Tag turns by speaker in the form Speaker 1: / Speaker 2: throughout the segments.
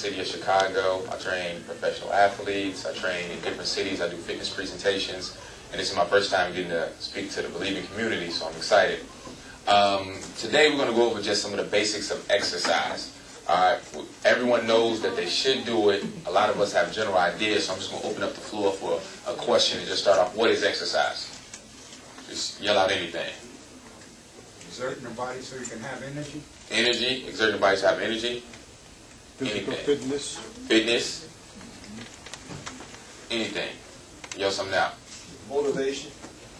Speaker 1: city of Chicago. I train professional athletes. I train in different cities. I do fitness presentations. And this is my first time getting to speak to the believing community, so I'm excited. Today we're going to go over just some of the basics of exercise. Everyone knows that they should do it. A lot of us have general ideas, so I'm just going to open up the floor for a question and just start off. What is exercise? Just yell out anything.
Speaker 2: Exerting your body so you can have energy.
Speaker 1: Energy, exerting your body to have energy.
Speaker 3: Physical
Speaker 1: Anything.
Speaker 3: fitness.
Speaker 1: Fitness. Anything. Yell something out.
Speaker 2: Motivation.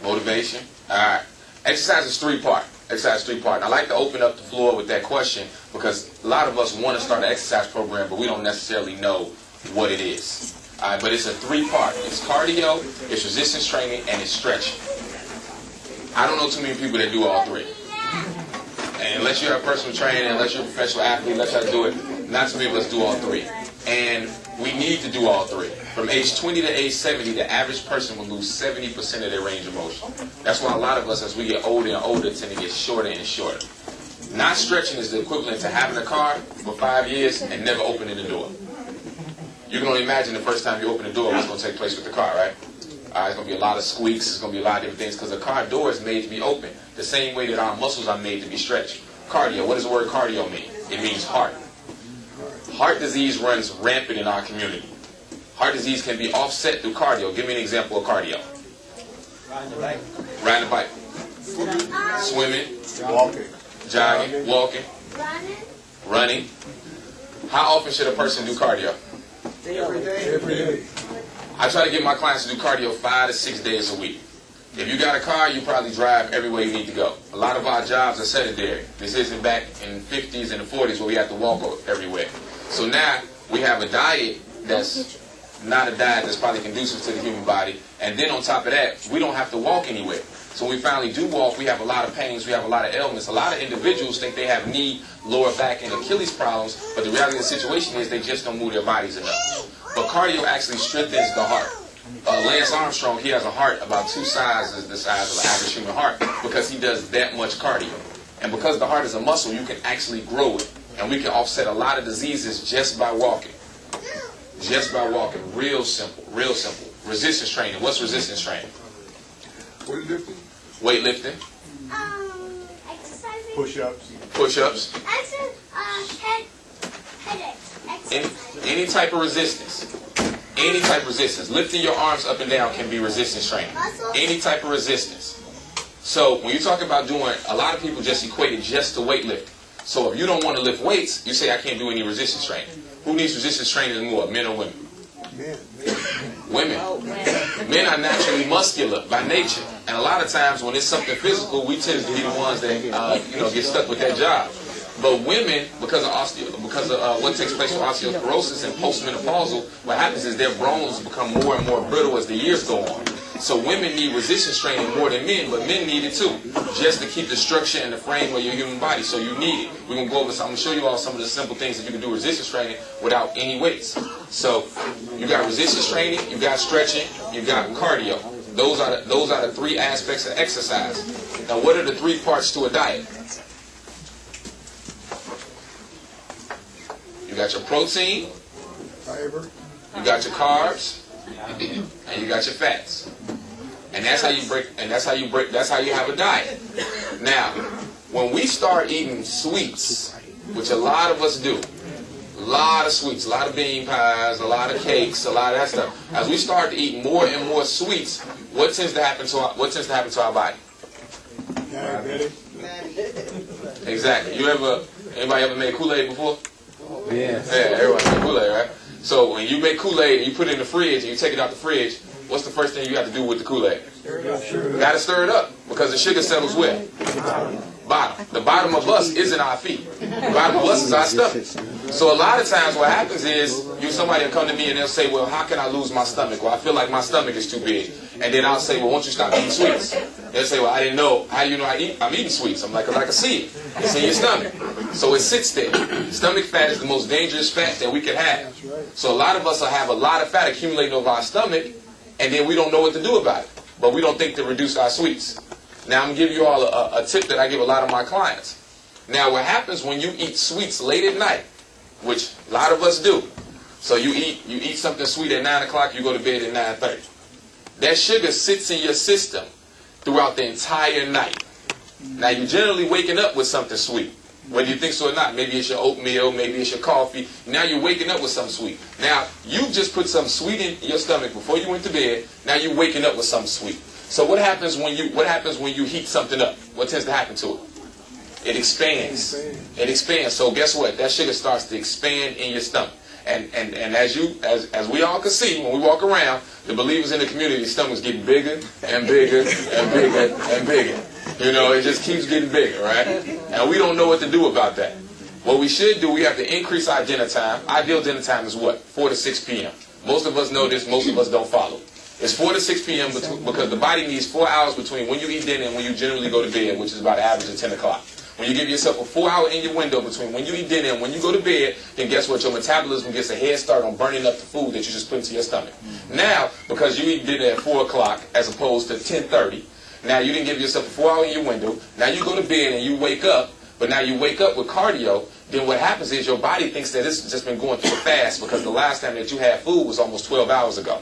Speaker 1: Motivation. All right. Exercise is three-part. Exercise is three-part. And I like to open up the floor with that question because a lot of us want to start an exercise program, but we don't necessarily know what it is. All right, but it's a three-part. It's cardio, it's resistance training, and it's stretching. I don't know too many people that do all three. And unless you're a personal trainer, unless you're a professional athlete, unless you do it, not too many of us do all three. And we need to do all three. From age 20 to age 70, the average person will lose 70% of their range of motion. That's why a lot of us, as we get older and older, tend to get shorter and shorter. Not stretching is the equivalent to having a car for 5 years and never opening the door. You can only imagine the first time you open the door what's going to take place with the car, right? It's going to be a lot of squeaks. It's going to be a lot of different things because the car door is made to be open the same way that our muscles are made to be stretched. Cardio, what does the word cardio mean? It means heart. Heart disease runs rampant in our community. Heart disease can be offset through cardio. Give me an example of cardio.
Speaker 2: Riding the bike.
Speaker 1: Riding the bike. Swimming.
Speaker 3: Walking.
Speaker 1: Jogging. Walking. Running. How often should a person do cardio?
Speaker 2: Every day.
Speaker 3: Every day.
Speaker 1: I try to get my clients to do cardio 5 to 6 days a week. If you got a car, you probably drive everywhere you need to go. A lot of our jobs are sedentary. This isn't back in the 50s and the 40s where we have to walk everywhere. So now we have a diet that's not a diet that's probably conducive to the human body. And then on top of that, we don't have to walk anywhere. So when we finally do walk, we have a lot of pains, we have a lot of ailments. A lot of individuals think they have knee, lower back, and Achilles problems, but the reality of the situation is they just don't move their bodies enough. But cardio actually strengthens the heart. Lance Armstrong, he has a heart about 2 sizes the size of an average human heart because he does that much cardio. And because the heart is a muscle, you can actually grow it. And we can offset a lot of diseases just by walking. Just by walking. Real simple. Real simple. Resistance training. What's resistance training?
Speaker 3: Weightlifting.
Speaker 1: Weightlifting.
Speaker 4: Exercising.
Speaker 3: Push-ups.
Speaker 1: Push-ups.
Speaker 4: Exercise.
Speaker 1: Any type of resistance. Any type of resistance. Lifting your arms up and down can be resistance training. Any type of resistance. So when you talk about doing, a lot of people just equate it just to weightlifting. So if you don't want to lift weights, you say I can't do any resistance training. Who needs resistance training more, men or women?
Speaker 3: Men.
Speaker 1: Women. Men are naturally muscular by nature. And a lot of times when it's something physical, we tend to be the ones that get stuck with that job. But women, because of what takes place with osteoporosis and postmenopausal, what happens is their bones become more and more brittle as the years go on. So women need resistance training more than men, but men need it too, just to keep the structure and the frame of your human body. So you need it. We're gonna go over. I'm gonna show you all some of the simple things that you can do resistance training without any weights. So you got resistance training, you got stretching, you got cardio. Those are the 3 aspects of exercise. Now, what are the 3 parts to a diet? You got your protein,
Speaker 3: Fiber.
Speaker 1: you got your carbs, and you got your fats. And that's how you have a diet. Now, when we start eating sweets, which a lot of us do, a lot of sweets, a lot of bean pies, a lot of cakes, a lot of that stuff. As we start to eat more and more sweets, what tends to happen to our body?
Speaker 3: Diabetic.
Speaker 1: Exactly. Anybody ever made Kool-Aid before?
Speaker 3: Yeah.
Speaker 1: Yeah, everybody made Kool-Aid, right? So when you make Kool-Aid and you put it in the fridge and you take it out the fridge, what's the first thing you have to do with the Kool-Aid? You got to stir it up because the sugar settles where? Bottom. The bottom of us isn't our feet. The bottom of us is our stomach. So a lot of times what happens is somebody will come to me and they'll say, well, how can I lose my stomach? Well, I feel like my stomach is too big. And then I'll say, well, won't you stop eating sweets? They'll say, well, I didn't know. How do you know I'm eating sweets? I'm like, 'cause I can see it. It's in your stomach. So it sits there. Stomach fat is the most dangerous fat that we can have. So a lot of us will have a lot of fat accumulating over our stomach, and then we don't know what to do about it. But we don't think to reduce our sweets. Now, I'm going to give you all a tip that I give a lot of my clients. Now, what happens when you eat sweets late at night, which a lot of us do. So you eat something sweet at 9 o'clock, you go to bed at 9:30. That sugar sits in your system throughout the entire night. Now you're generally waking up with something sweet, whether you think so or not. Maybe it's your oatmeal, maybe it's your coffee. Now you're waking up with something sweet. Now you just put something sweet in your stomach before you went to bed. Now you're waking up with something sweet. So what happens when you heat something up? What tends to happen to it? It expands. It expands. So guess what? That sugar starts to expand in your stomach. And as we all can see when we walk around, the believers in the community, stomachs getting bigger and bigger and bigger and bigger. You know, it just keeps getting bigger, right? And we don't know what to do about that. What we should do, we have to increase our dinner time. Ideal dinner time is what? 4 to 6 p.m. Most of us know this, most of us don't follow. It's 4 to 6 p.m. because the body needs 4 hours between when you eat dinner and when you generally go to bed, which is about an average of 10 o'clock. When you give yourself a 4-hour in your window between when you eat dinner and when you go to bed, then guess what? Your metabolism gets a head start on burning up the food that you just put into your stomach. Now, because you eat dinner at 4 o'clock as opposed to 10:30, now you didn't give yourself a 4-hour in your window. Now you go to bed and you wake up, but now you wake up with cardio. Then what happens is your body thinks that it's just been going through a fast because the last time that you had food was almost 12 hours ago.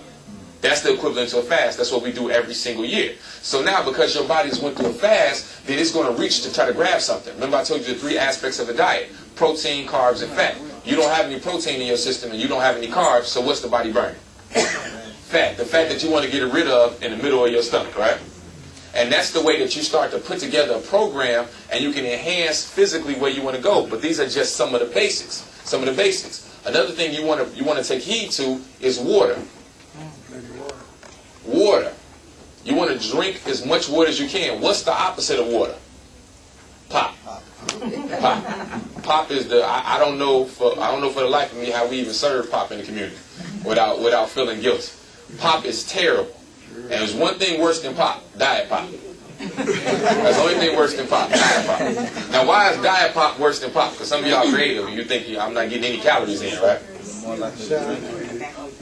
Speaker 1: That's the equivalent to a fast. That's what we do every single year. So now because your body's went through a fast, then it's going to reach to try to grab something. Remember I told you the 3 aspects of a diet: protein, carbs, and fat. You don't have any protein in your system and you don't have any carbs, so what's the body burning? Fat. The fat that you want to get rid of in the middle of your stomach, right? And that's the way that you start to put together a program and you can enhance physically where you want to go. But these are just some of the basics. Some of the basics. Another thing you want to take heed to is water. Water. You want to drink as much water as you can. What's the opposite of water? Pop. Pop. Pop is the I don't know for the life of me how we even serve pop in the community without feeling guilty. Pop is terrible. And there's one thing worse than pop: diet pop. That's the only thing worse than pop: diet pop. Now, why is diet pop worse than pop? Because some of y'all creative and you think I'm not getting any calories in, right?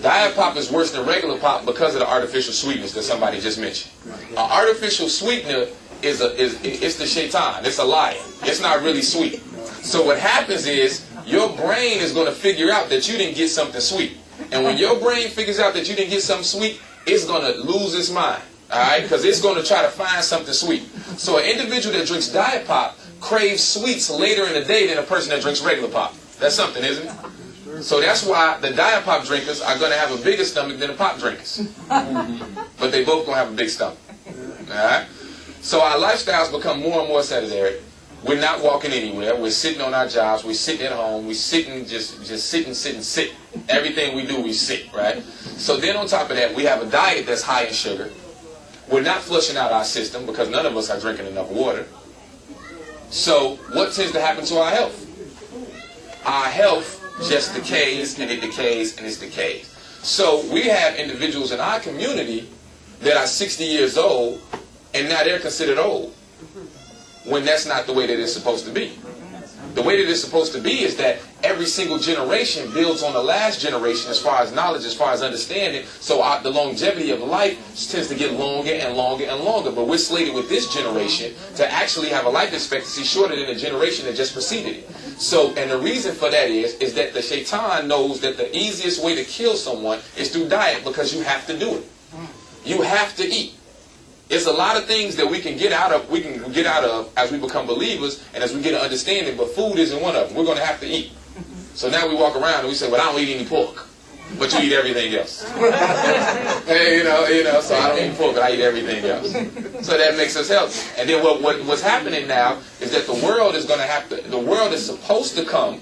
Speaker 1: Diet pop is worse than regular pop because of the artificial sweetness that somebody just mentioned. An artificial sweetener it's the shaitan. It's a liar. It's not really sweet. So what happens is your brain is going to figure out that you didn't get something sweet. And when your brain figures out that you didn't get something sweet, it's going to lose its mind. All right? Because it's going to try to find something sweet. So an individual that drinks diet pop craves sweets later in the day than a person that drinks regular pop. That's something, isn't it? So that's why the diet pop drinkers are going to have a bigger stomach than the pop drinkers. But they both going to have a big stomach. All right? So our lifestyles become more and more sedentary. We're not walking anywhere. We're sitting on our jobs. We're sitting at home. We're sitting, just sit. Everything we do, we sit, right? So then on top of that, we have a diet that's high in sugar. We're not flushing out our system because none of us are drinking enough water. So what tends to happen to our health? Our health just decays, and it decays, and it decays. So we have individuals in our community that are 60 years old, and now they're considered old, when that's not the way that it's supposed to be. The way that it's supposed to be is that every single generation builds on the last generation as far as knowledge, as far as understanding. So the longevity of life tends to get longer and longer and longer. But we're slated with this generation to actually have a life expectancy shorter than the generation that just preceded it. So, and the reason for that is that the shaitan knows that the easiest way to kill someone is through diet, because you have to do it. You have to eat. It's a lot of things that we can get out of as we become believers and as we get an understanding, but food isn't one of them. We're going to have to eat. So now we walk around and we say, well, I don't eat any pork, but you eat everything else. Hey, you know, so I don't eat pork, but I eat everything else. So that makes us healthy. And then what's happening now is that the world is supposed to come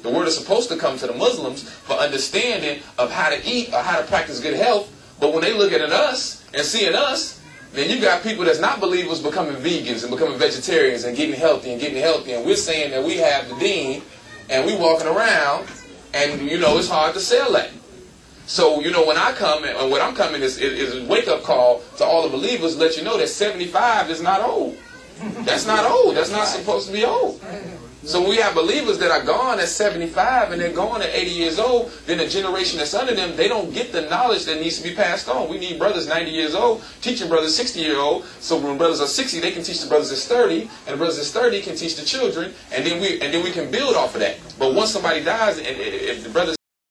Speaker 1: to the Muslims for understanding of how to eat or how to practice good health. But when they look at us and seeing us, then you got people that's not believers becoming vegans and becoming vegetarians and getting healthy. And we're saying that we have the deen and we walking around and, it's hard to sell that. So, when I come and what I'm coming is a wake-up call to all the believers, let you know that 75 is not old. That's not old. That's not supposed to be old. So when we have believers that are gone at 75 and they're gone at 80 years old, then the generation that's under them, they don't get the knowledge that needs to be passed on. We need brothers 90 years old teaching brothers 60-year-old. So when brothers are 60, they can teach the brothers that's 30, and the brothers that's 30 can teach the children, and then we can build off of that. But once somebody dies, and if the brothers